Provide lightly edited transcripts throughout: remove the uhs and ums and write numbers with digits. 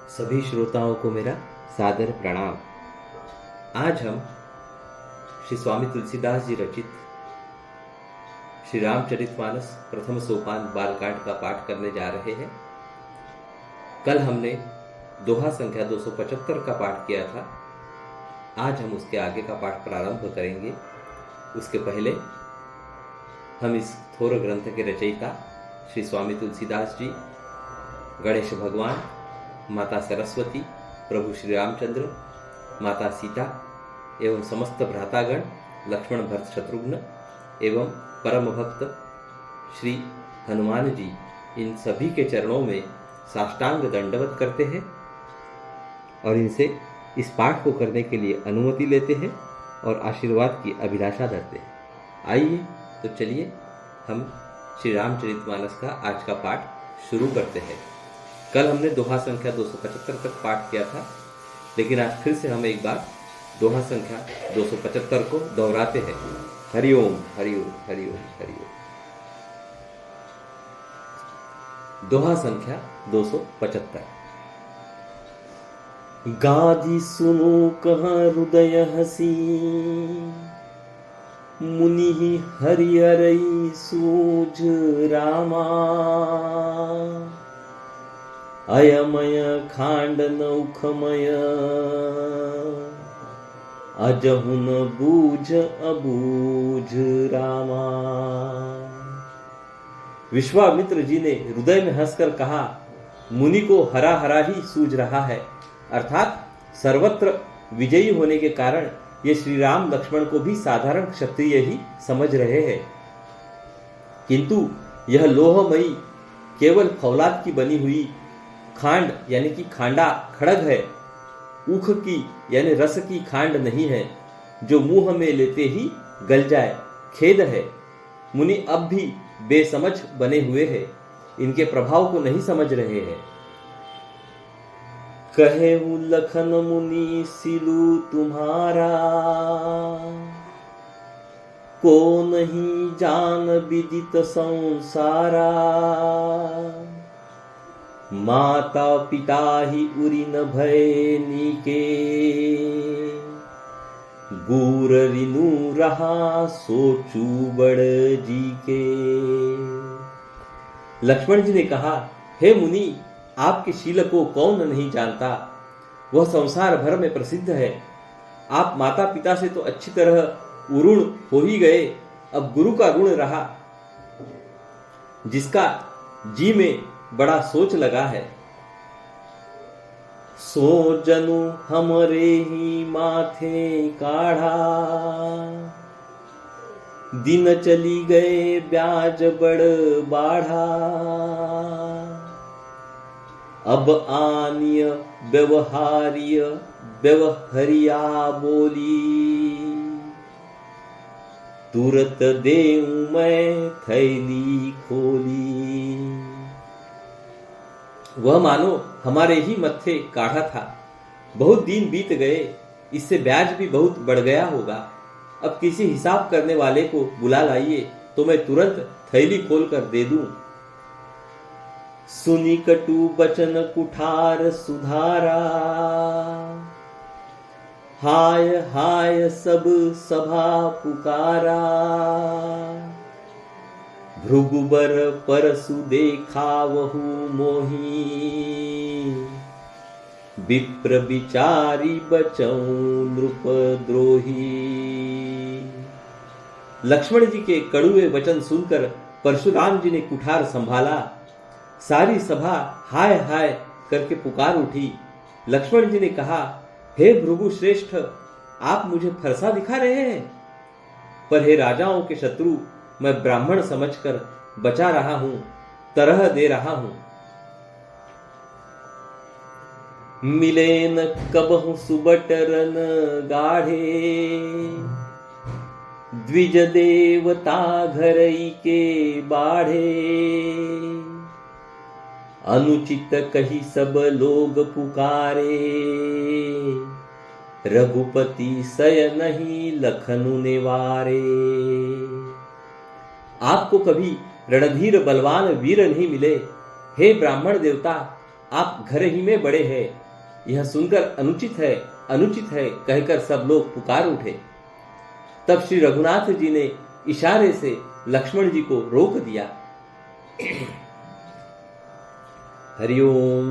सभी श्रोताओं को मेरा सादर प्रणाम। आज हम श्री स्वामी तुलसीदास जी रचित श्री रामचरितमानस प्रथम सोपान बालकांड का पाठ करने जा रहे हैं। कल हमने दोहा संख्या 275 का पाठ किया था। आज हम उसके आगे का पाठ प्रारंभ करेंगे। उसके पहले हम इस थोर ग्रंथ के रचयिता श्री स्वामी तुलसीदास जी, गणेश भगवान, माता सरस्वती, प्रभु श्री रामचंद्र, माता सीता एवं समस्त भ्रातागण लक्ष्मण, भरत, शत्रुघ्न एवं परम भक्त श्री हनुमान जी, इन सभी के चरणों में साष्टांग दंडवत करते हैं और इनसे इस पाठ को करने के लिए अनुमति लेते हैं और आशीर्वाद की अभिलाषा धरते हैं। आइए तो चलिए हम श्री रामचरितमानस का आज का पाठ शुरू करते हैं। कल हमने दोहा संख्या 275 तक पाठ किया था, लेकिन आज फिर से हम एक बार दोहा संख्या 275 को दोहराते हैं। हरिओम हरिओम हरिओम हरिओम। दोहा संख्या 275। गादि सुनो कहाँ हृदय हसी, मुनि हरिहरई सूझ रामा। अयमय खांड नौखमय, अजहुन बूझ अबूझ रामा। विश्वामित्र जी ने हृदय में हंसकर कहा, मुनि को हरा हरा ही सूझ रहा है, अर्थात सर्वत्र विजयी होने के कारण ये श्री राम लक्ष्मण को भी साधारण क्षत्रिय ही समझ रहे हैं, किंतु यह लोहमयी केवल फौलाद की बनी हुई खांड यानी कि खांडा खड़ग है, ऊख की यानी रस की खांड नहीं है जो मुंह में लेते ही गल जाए। खेद है, मुनि अब भी बेसमझ बने हुए हैं, इनके प्रभाव को नहीं समझ रहे हैं। कहेहु लखन मुनि सिलू तुम्हारा, को नहीं जान विदित संसारा। माता पिता ही उरी न भय नीके, गूर रिनु रहा सोचू बड़ जी के। लक्ष्मण जी ने कहा, हे मुनि, आपके शील को कौन नहीं जानता, वह संसार भर में प्रसिद्ध है। आप माता पिता से तो अच्छी तरह उरुण हो ही गए, अब गुरु का ऋण रहा, जिसका जी में बड़ा सोच लगा है। सो जनु हमरे ही माथे काढ़ा, दिन चली गए ब्याज बड़ बाढ़ा। अब आनिय व्यवहारिय व्यवहरिया बोली, तुरत देऊं मैं थैली खोली। वह मानो हमारे ही मत्थे काढ़ा था, बहुत दिन बीत गए, इससे ब्याज भी बहुत बढ़ गया होगा। अब किसी हिसाब करने वाले को बुला लाइए तो मैं तुरंत थैली खोल कर दे दूं। सुनी कटु बचन कुठार सुधारा, हाय हाय सब सभा पुकारा। भृगुबर परसु देखावहु मोही, विप्र विचारी बचऊं नृप द्रोही। लक्ष्मण जी के कड़ुए वचन सुनकर परशुराम जी ने कुठार संभाला। सारी सभा हाय हाय करके पुकार उठी। लक्ष्मण जी ने कहा, हे भृगु श्रेष्ठ, आप मुझे फरसा दिखा रहे हैं, पर हे राजाओं के शत्रु, मैं ब्राह्मण समझकर बचा रहा हूं, तरह दे रहा हूं। मिले न कबहु सुबटरन गाढ़े, द्विज देवता घरई के बाढ़े। अनुचित कही सब लोग पुकारे, रघुपति सय नहीं लखनु निवारे। आपको कभी रणधीर बलवान वीर नहीं मिले, हे ब्राह्मण देवता, आप घर ही में बड़े हैं। यह सुनकर अनुचित है कहकर सब लोग पुकार उठे। तब श्री रघुनाथ जी ने इशारे से लक्ष्मण जी को रोक दिया। हरिओम।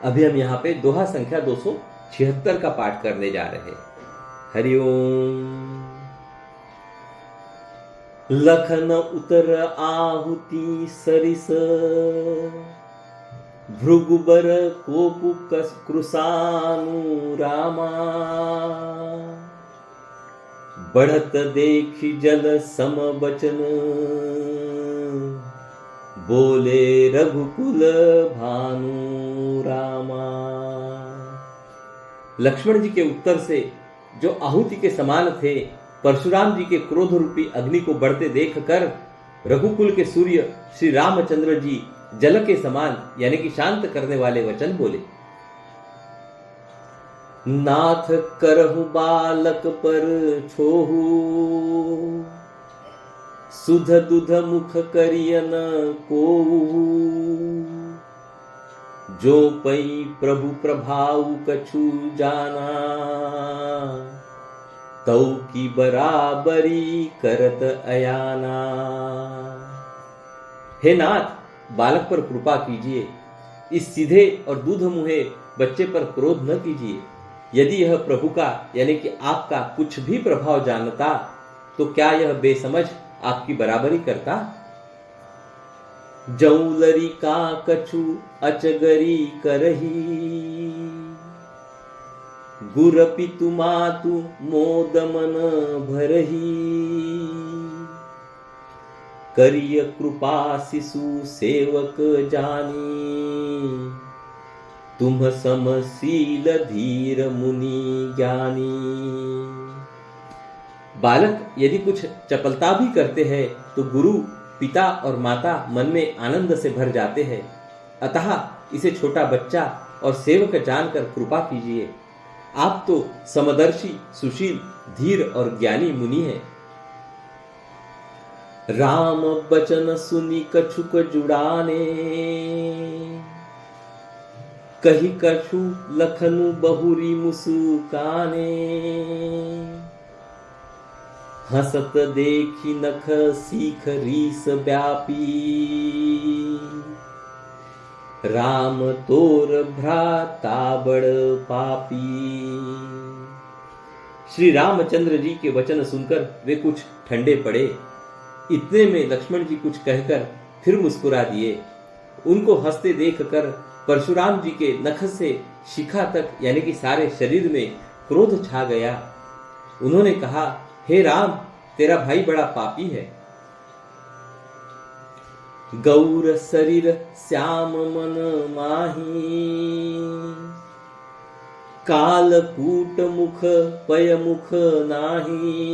अभी हम यहाँ पे दोहा संख्या 276 का पाठ करने जा रहे हैं। हरिओम। लखन उतर आहुति सरिस, भृगुबर कोपु कृसानु रामा। बढ़त देखि जल सम बचन, बोले रघुकुल भानु रामा। लक्ष्मण जी के उत्तर से जो आहुति के समान थे, परशुराम जी के क्रोध रूपी अग्नि को बढ़ते देखकर रघुकुल के सूर्य श्री रामचंद्र जी जल के समान यानी कि शांत करने वाले वचन बोले। नाथ करहु बालक पर छोहू, सुध दुध मुख करियन कोऊ। जो पै प्रभु प्रभाऊ कछु जाना, तौ की बराबरी करत अयाना। हे नाथ, बालक पर कृपा कीजिए। इस सीधे और दूध मुहे बच्चे पर क्रोध न कीजिए। यदि यह प्रभु का यानी कि आपका कुछ भी प्रभाव जानता, तो क्या यह बेसमझ आपकी बराबरी करता? जौलरी का कछु अचगरी करही, गुर पितु मातु मोद मन भरही। करिय कृपा शिशु सेवक जानी, तुम समशील धीर मुनि ज्ञानी। बालक यदि कुछ चपलता भी करते हैं तो गुरु, पिता और माता मन में आनंद से भर जाते हैं। अतः इसे छोटा बच्चा और सेवक जानकर कृपा कीजिए। आप तो समदर्शी, सुशील, धीर और ज्ञानी मुनि हैं। राम बचन सुनी कछुक जुड़ाने, कही कछु लखनु बहुरी मुस्काने। हसत देखी नख सीख रीस व्यापी, राम तोर भ्राता बड़ पापी। श्री रामचंद्र जी के वचन सुनकर वे कुछ ठंडे पड़े। इतने में लक्ष्मण जी कुछ कहकर फिर मुस्कुरा दिए। उनको हंसते देखकर परशुराम जी के नख से शिखा तक यानी कि सारे शरीर में क्रोध छा गया। उन्होंने कहा, हे राम, तेरा भाई बड़ा पापी है। गौर शरीर श्याम मन माही, काल कूट मुख पय मुख नाही।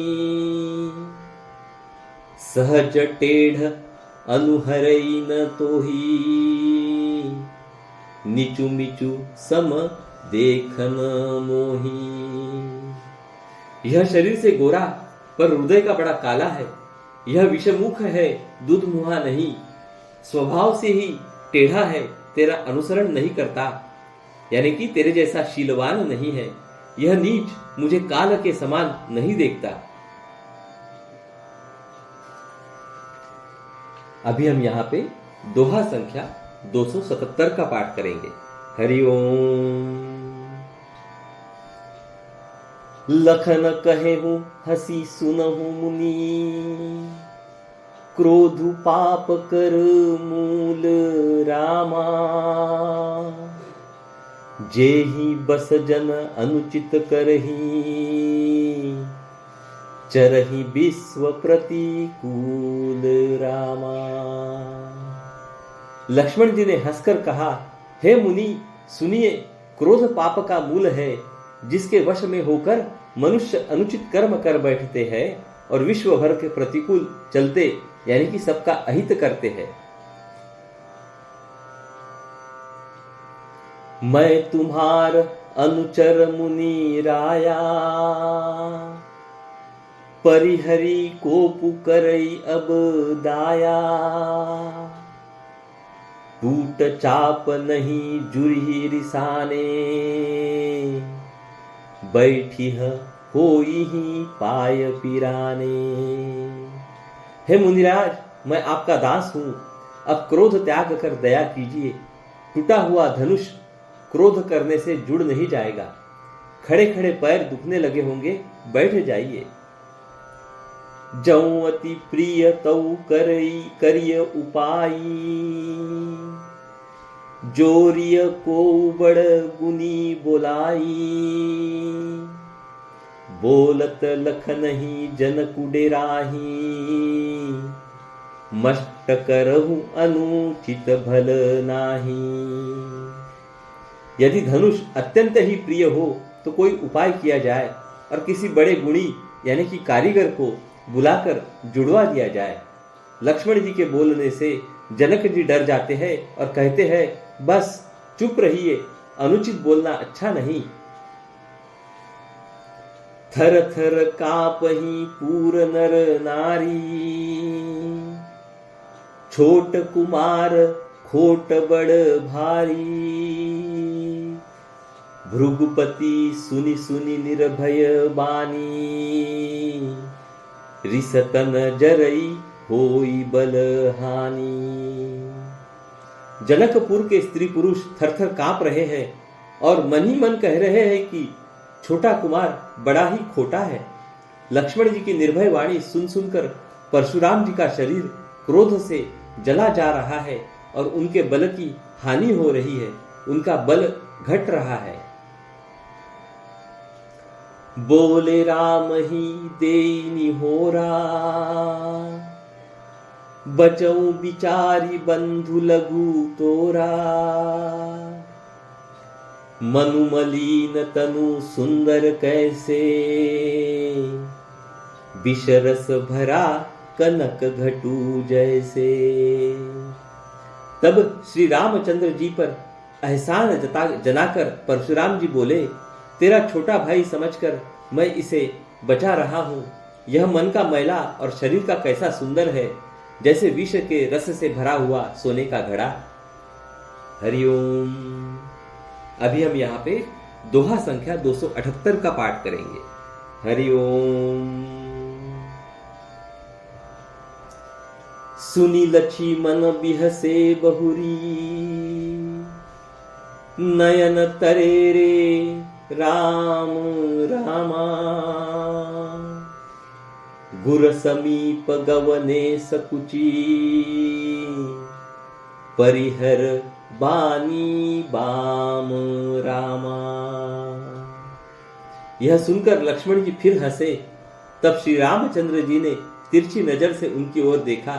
सहज टेढ़ अनुहरई न तोही, नीचू मिचू सम देखन मोही। यह शरीर से गोरा पर हृदय का बड़ा काला है। यह विषमुख है, दूध मुहा नहीं। स्वभाव से ही टेढ़ा है, तेरा अनुसरण नहीं करता, यानी कि तेरे जैसा शीलवान नहीं है। यह नीच मुझे काल के समान नहीं देखता। अभी हम यहाँ पे दोहा संख्या 277 का पाठ करेंगे। हरिओम। लखन कहेहु हसी सुनहु मुनि, क्रोधु पाप कर मूल रामा। जेहि बस जन अनुचित करही, चरहि विश्व प्रतिकूल रामा। लक्ष्मण जी ने हंसकर कहा, हे मुनि सुनिए, क्रोध पाप का मूल है, जिसके वश में होकर मनुष्य अनुचित कर्म कर बैठते हैं और विश्व भर के प्रतिकूल चलते यानी कि सबका अहित करते हैं। मैं तुम्हार अनुचर मुनि राया, परिहरी कोपु करई अब दाया। टूट टूट चाप नहीं जुरही रिसाने, बैठी है कोई ही पाय पिराने। हे मुनिराज, मैं आपका दास हूं, अब क्रोध त्याग कर दया कीजिए। टूटा हुआ धनुष क्रोध करने से जुड़ नहीं जाएगा। खड़े खड़े पैर दुखने लगे होंगे, बैठ जाइए। जऊं अति प्रिय तऊ करिय उपाई, जोरिय को बड़ गुनी बोलाई। बोलत लख नहीं जनकु डेराही, मष्ट करहु अनुचित भल नाही। यदि धनुष अत्यंत ही प्रिय हो तो कोई उपाय किया जाए और किसी बड़े गुणी यानी कि कारीगर को बुलाकर जुड़वा दिया जाए। लक्ष्मण जी के बोलने से जनक जी डर जाते हैं और कहते हैं, बस चुप रहिए, अनुचित बोलना अच्छा नहीं। थर थर कापहि पूर नर नारी, छोट कुमार खोट बड़ भारी। भृगुपति सुनि सुनि निर्भय बानी, रिसतन जरई होई बल हानि। जनकपुर के स्त्री पुरुष थरथर कांप रहे हैं और मन ही मन कह रहे हैं कि छोटा कुमार बड़ा ही खोटा है। लक्ष्मण जी की निर्भय वाणी सुन सुनकर परशुराम जी का शरीर क्रोध से जला जा रहा है और उनके बल की हानि हो रही है, उनका बल घट रहा है। बोले राम ही देनी होरा, बचऊ बिचारी बंधु लघु तोरा। मनु मलिन तनु सुंदर कैसे, विषरस भरा कनक घटू जैसे। तब श्री रामचंद्र जी पर एहसान जनाकर परशुराम जी बोले, तेरा छोटा भाई समझकर मैं इसे बचा रहा हूं। यह मन का मैला और शरीर का कैसा सुंदर है, जैसे विष के रस से भरा हुआ सोने का घड़ा। हरिओम। अभी हम यहाँ पे दोहा संख्या 278 का पाठ करेंगे। हरिओम। सुनी लक्ष्मी मन बिहसे बहुरी, नयन तरे रे राम रामा। गुर समीप गवने सकुची, परिहर बानी बाम रामा। यह सुनकर लक्ष्मण जी फिर हंसे। तब श्री रामचंद्र जी ने तिरछी नजर से उनकी ओर देखा,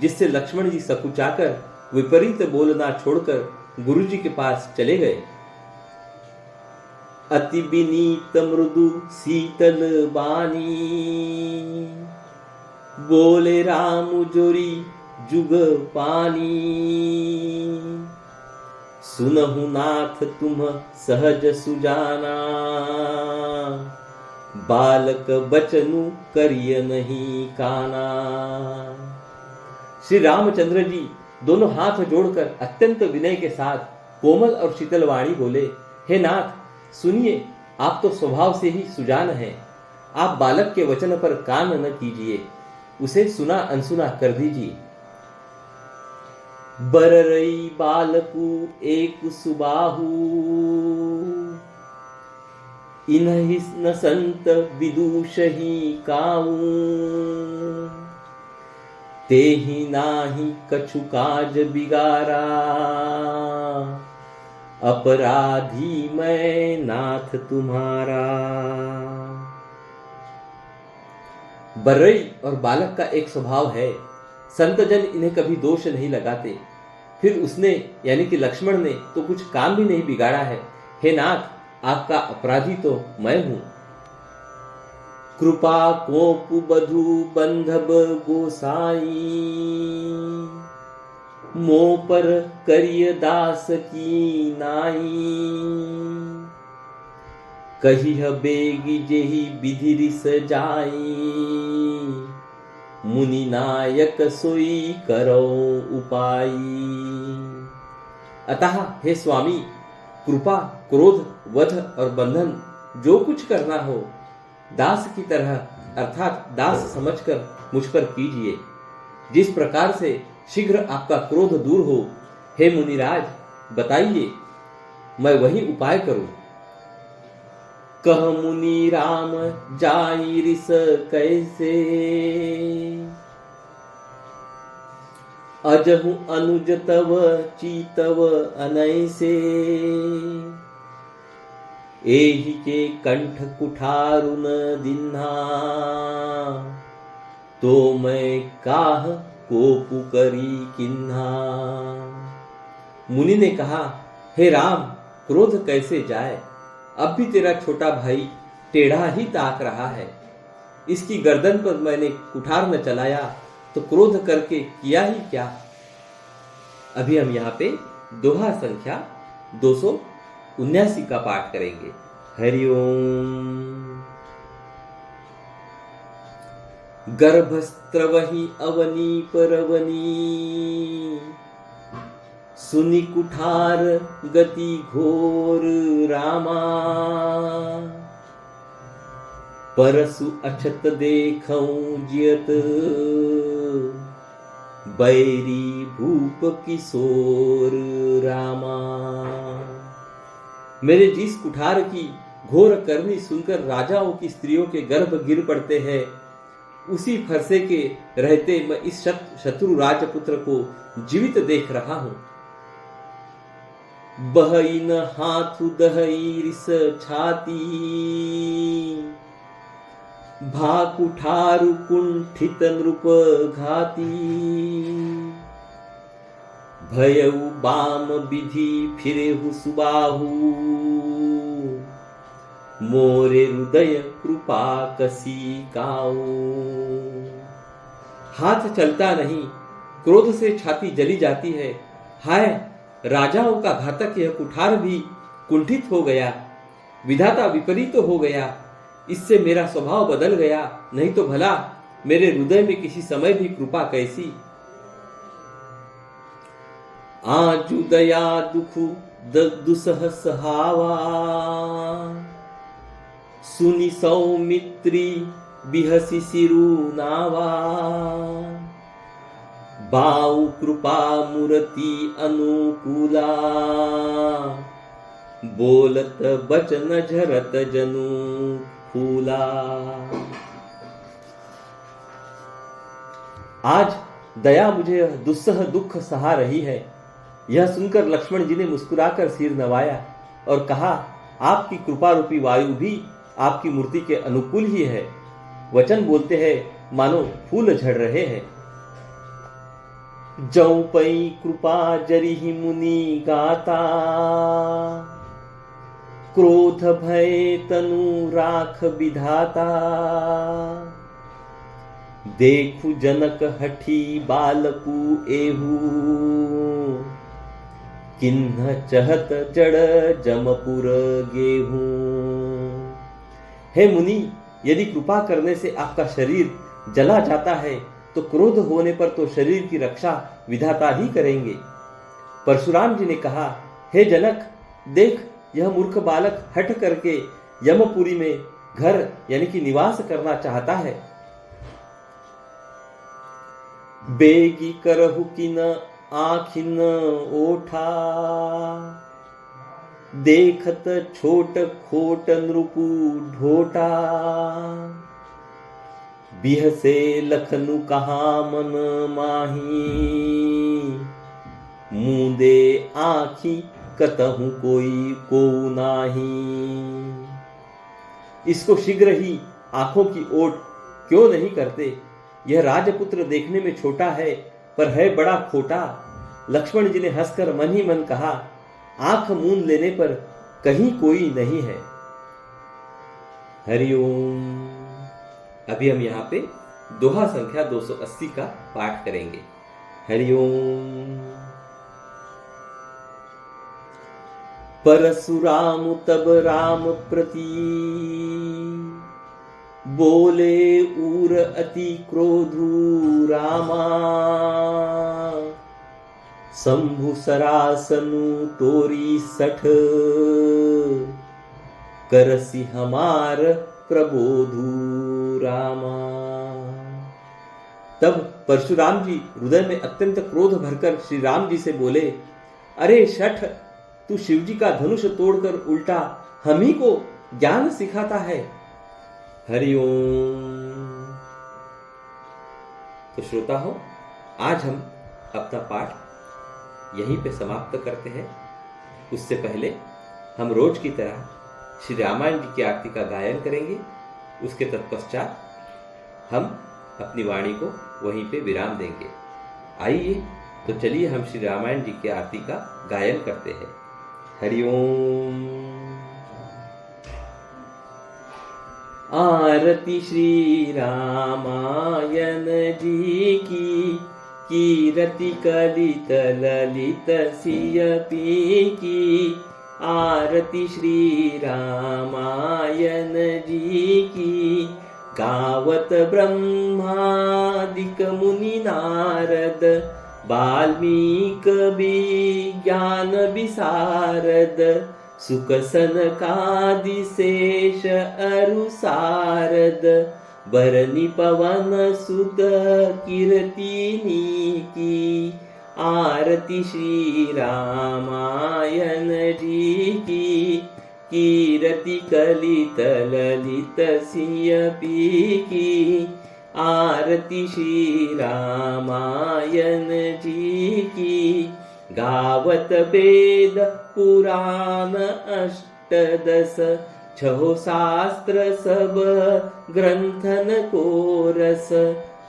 जिससे लक्ष्मण जी सकुचाकर विपरीत बोलना छोड़कर गुरु जी के पास चले गए। अति विनीत मृदु शीतल बानी, बोले राम जोरी जुग पानी। सुनहु नाथ तुम सहज सुजाना, बालक बचनु करिय नहीं काना। श्री रामचंद्र जी दोनों हाथ जोड़कर अत्यंत विनय के साथ कोमल और शीतल वाणी बोले, हे नाथ सुनिए, आप तो स्वभाव से ही सुजान हैं। आप बालक के वचन पर कान न कीजिए, उसे सुना अनसुना कर दीजिए। बररई बालकु एक सुबाहु, इन्हि न संत विदुषहि काऊ। तेहि नाही कछु काज बिगारा, अपराधी मैं नाथ तुम्हारा। बर्रई और बालक का एक स्वभाव है, संतजन इन्हें कभी दोष नहीं लगाते। फिर उसने यानी कि लक्ष्मण ने तो कुछ काम भी नहीं बिगाड़ा है। हे नाथ, आपका अपराधी तो मैं हूं। कृपा कोपु बधु बंधब गोसाई, मो पर करिय दास की नाई। कहिह बेगी जेहि विधि रिस जाई, मुनि नायक सोई करो उपाई। अतः हे स्वामी, कृपा, क्रोध, वध और बंधन जो कुछ करना हो दास की तरह अर्थात दास समझकर मुझ पर कीजिए। जिस प्रकार से शीघ्र आपका क्रोध दूर हो, हे मुनिराज बताइए, मैं वही उपाय करूं। कह मुनि राम जाई रिस कैसे, अजहु अनुज तव चीतव अनैसे, एहि के कंठ कुठारु न दिन्हा, तो मैं काह कोपु करी किन्हा। मुनि ने कहा, हे राम, क्रोध कैसे जाए, अब भी तेरा छोटा भाई टेढ़ा ही ताक रहा है। इसकी गर्दन पर मैंने कुठार न चलाया तो क्रोध करके किया ही क्या। अभी हम यहाँ पे दोहा संख्या 279 का पाठ करेंगे। हरिओम। गर्भस्त्रवहि अवनी परवनी, सुनि कुठार गति घोर रामा, परसु अछत देखऊं जियत, बैरी भूप किशोर रामा। मेरे जिस कुठार की घोर करनी सुनकर राजाओं की स्त्रियों के गर्भ गिर पड़ते हैं, उसी फरसे के रहते मैं इस शत्रु राजपुत्र को जीवित देख रहा हूं। बहई न हाथु दहई रिस छाती, भा कुठारु कुंठित नृप घाती, भयउ बाम विधि फिरेहु सुबाहु, मोरे हृदय कृपा कसी काऊ। हाथ चलता नहीं, क्रोध से छाती जली जाती है। हाय, राजाओं का घातक यह कुठार भी कुंठित हो गया, विधाता विपरीत हो गया। इससे मेरा स्वभाव बदल गया, नहीं तो भला मेरे हृदय में किसी समय भी कृपा कैसी। आजु दया दुखु दुसह सहावा, सुनि सौमित्री बिहसी सिरु नावा, बाऊ कृपा मूर्ति अनुकूला, बोलत बचन झरत जनु फूला। आज दया मुझे दुस्सह दुख सहा रही है। यह सुनकर लक्ष्मण जी ने मुस्कुराकर सिर नवाया और कहा, आपकी कृपा रूपी वायु भी आपकी मूर्ति के अनुकूल ही है। वचन बोलते हैं मानो फूल झड़ रहे हैं। जौ पई कृपा जरिहि मुनि गाता, क्रोध भय तनु राख विधाता, देखु जनक हठी बालकु एहू, किन्ह चहत जड़ जमपुर गेहूं। हे मुनि, यदि कृपा करने से आपका शरीर जला जाता है तो क्रोध होने पर तो शरीर की रक्षा विधाता ही करेंगे। परशुराम जी ने कहा, हे जनक, देख यह मूर्ख बालक हठ करके यमपुरी में घर यानी कि निवास करना चाहता है। बेगी करहु किन आखिन ओठा, देखत छोट खोट नृपु ढोटा, बिहसे लखनु कहा मन माही, मुंदे आखी कतहु कोई को नाही। इसको शीघ्र ही आंखों की ओट क्यों नहीं करते। यह राजपुत्र देखने में छोटा है पर है बड़ा खोटा। लक्ष्मण जी ने हंसकर मन ही मन कहा, आंख मूंद लेने पर कहीं कोई नहीं है। हरिओम। अभी हम यहाँ पे दोहा संख्या 280 का पाठ करेंगे। हरिओम। परशुराम तब राम प्रति, बोले उर अति क्रोधु रामा, शंभु सरासनु तोरी सठ, करसी हमार प्रबोधु रामा। तब परशुराम जी हृदय में अत्यंत क्रोध भरकर श्री राम जी से बोले, अरे शठ, तू शिव जी का धनुष तोड़कर उल्टा हम ही को ज्ञान सिखाता है। हरिओम। तो श्रोता हो, आज हम अपना पाठ यहीं पे समाप्त करते हैं। उससे पहले हम रोज की तरह श्री रामायण जी की आरती का गायन करेंगे। उसके तत्पश्चात हम अपनी वाणी को वहीं पे विराम देंगे। आइए तो चलिए हम श्री रामायण जी की आरती का गायन करते हैं। हरिओम। आरती श्री रामायण जी की, कीरति कलित ललित सिय पी की। आरती श्री रामायण जी की, गावत ब्रह्मादिक मुनि नारद, वाल्मीक विज्ञान विशारद, सुख सनकादि शेष अरु सारद, बरनि पवन सुत कीर्तिनी की। आरती श्री रामायण जी की, कीरति कलित ललित सिय पी की। आरती श्री रामायण जी की, गावत वेद पुराण अष्टदश, छहो शास्त्र सब ग्रंथन को रस।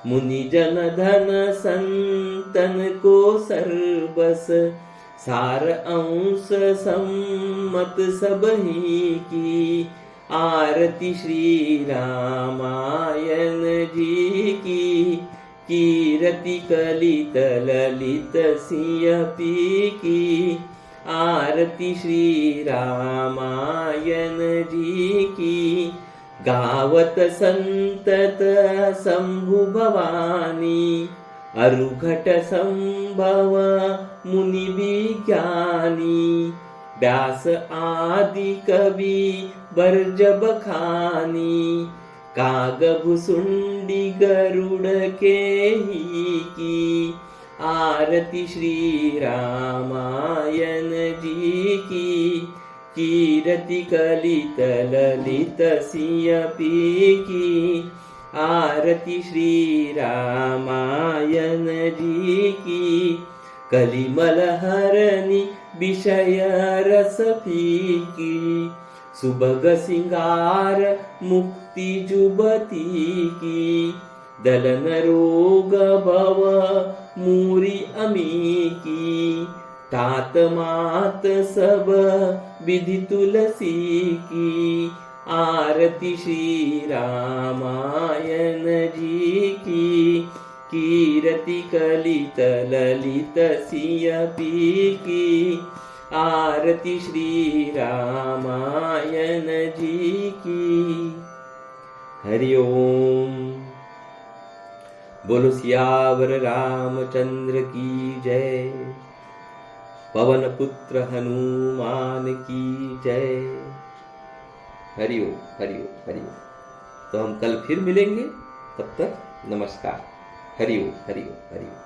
मुनि जन धन संतन को सर्वस, सार अंश सम्मत सब ही की। आरती श्री रामायण जी की, कीरति कलित ललित सिय पी की। आरती श्री रामायण जी की, गावत संतत शंभु भवानी, अरुघट संभव मुनि विज्ञानी। व्यास आदि कवि बरज बखानी, काग भुसुंडी गरुड़ के ही की। आरती श्री रामायण जी की, कीरति कलित ललित सिय पी की। आरती श्री रामायण जी की, कलिमल हरनि विषय रस फीकी। सुभग सिंगार मुक्ति जुबती की, दलन रोग भव मूरी अमी की। तात मात सब विधि तुलसी की। आरती श्री रामायण जी की, कीरति कलित ललित सिय पी की। आरती श्री रामायण जी की। हरिओम। बोलो सियावर रामचंद्र की जय। पवन पुत्र हनुमान की जय। हरिओम हरिओम हरिओम। तो हम कल फिर मिलेंगे, तब तक नमस्कार। हरिओम हरिओम हरिओम।